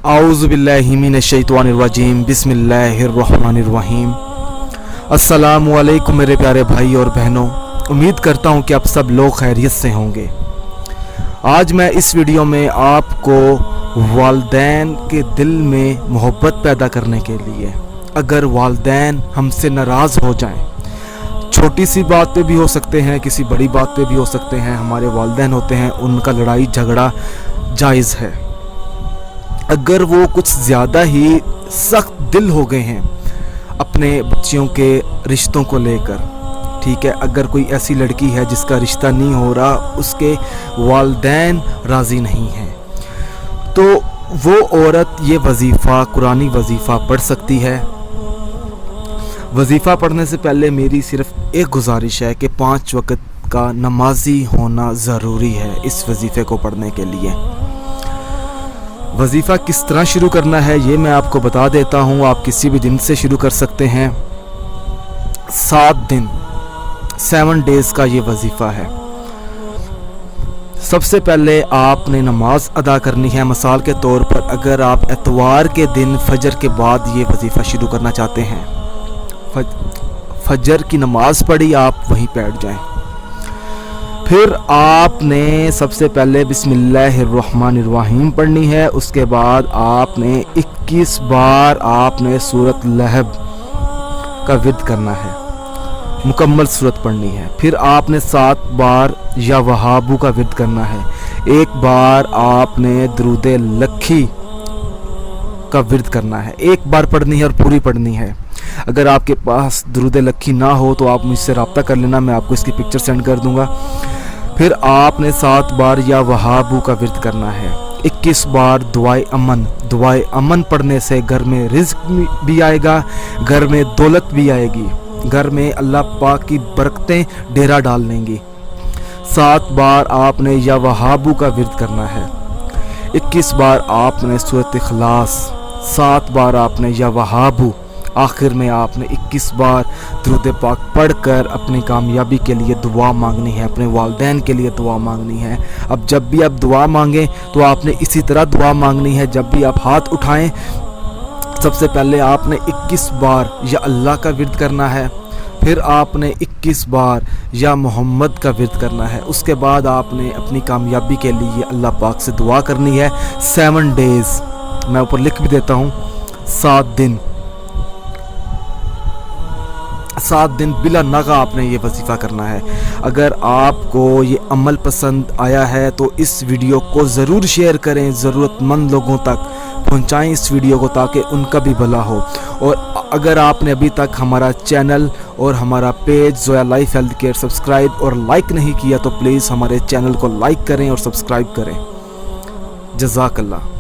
आऊज़ु बिल्लाहि मिनश्शैतानिर्रजीम बिस्मिल्लाहिर्रहमानिर्रहीम। अस्सलामु अलैकुम मेरे प्यारे भाई और बहनों, उम्मीद करता हूँ कि आप सब लोग खैरियत से होंगे। आज मैं इस वीडियो में आपको वालिदैन के दिल में मोहब्बत पैदा करने के लिए, अगर वालिदैन हमसे नाराज़ हो जाएं, छोटी सी बात पे भी हो सकते हैं, किसी बड़ी बात पे भी हो सकते हैं, हमारे वालिदैन होते हैं, उनका लड़ाई झगड़ा जायज़ है। अगर वो कुछ ज़्यादा ही सख्त दिल हो गए हैं अपने बच्चियों के रिश्तों को लेकर, ठीक है, अगर कोई ऐसी लड़की है जिसका रिश्ता नहीं हो रहा, उसके वालिदैन राज़ी नहीं हैं, तो वो औरत ये वजीफ़ा, कुरानी वजीफ़ा पढ़ सकती है। वजीफ़ा पढ़ने से पहले मेरी सिर्फ एक गुजारिश है कि 5 वक्त का नमाजी होना ज़रूरी है इस वजीफ़े को पढ़ने के लिए। वजीफ़ा किस तरह शुरू करना है ये मैं आपको बता देता हूँ। आप किसी भी दिन से शुरू कर सकते हैं। 7 डेज़ का ये वजीफ़ा है। सबसे पहले आपने नमाज अदा करनी है। मिसाल के तौर पर अगर आप एतवार के दिन फजर के बाद ये वजीफ़ा शुरू करना चाहते हैं, फजर की नमाज पढ़ी, आप वहीं बैठ जाएं। फिर आपने सबसे पहले बिस्मिल्लाहिर्रहमानिर्रहीम पढ़नी है। उसके बाद आपने 21 बार आपने सूरत लहब का विर्द करना है, मुकम्मल सूरत पढ़नी है। फिर आपने 7 बार या वहाबू का विर्द करना है। 1 बार आपने दरूद लखी का विर्द करना है। 1 बार पढ़नी है और पूरी पढ़नी है। अगर आपके पास दरूद लखी ना हो तो आप मुझसे रब्ता कर लेना, मैं आपको इसकी पिक्चर सेंड कर दूंगा। फिर आपने 7 बार या वहाबू का विर्द करना है। 21 बार दुआए अमन पढ़ने से घर में रिज़्क भी आएगा, घर में दौलत भी आएगी, घर में अल्लाह पाक की बरकतें डेरा डाल लेंगी। 7 बार आपने या वहाबू का विर्द करना है। 21 बार आपने सूरत इखलास, 7 बार आपने या वहाबू, आखिर में आपने 21 बार दरूद पाक पढ़कर अपनी कामयाबी के लिए दुआ मांगनी है, अपने वालिदैन के लिए दुआ मांगनी है। अब जब भी आप दुआ मांगें तो आपने इसी तरह दुआ मांगनी है। जब भी आप हाथ उठाएं, सबसे पहले आपने 21 बार या अल्लाह का विर्द करना है। फिर आपने 21 बार या मोहम्मद का विर्द करना है। उसके बाद आपने अपनी कामयाबी के लिए अल्लाह पाक से दुआ करनी है। 7 डेज़, मैं ऊपर लिख भी देता हूँ, 7 दिन बिला नगा आपने ये वजीफ़ा करना है। अगर आपको ये अमल पसंद आया है तो इस वीडियो को ज़रूर शेयर करें, ज़रूरतमंद लोगों तक पहुंचाएं इस वीडियो को, ताकि उनका भी भला हो। और अगर आपने अभी तक हमारा चैनल और हमारा page Zoya life health care subscribe और लाइक नहीं किया तो प्लीज़ हमारे चैनल को लाइक करें और सब्सक्राइब करें। जज़ाकल्लाह।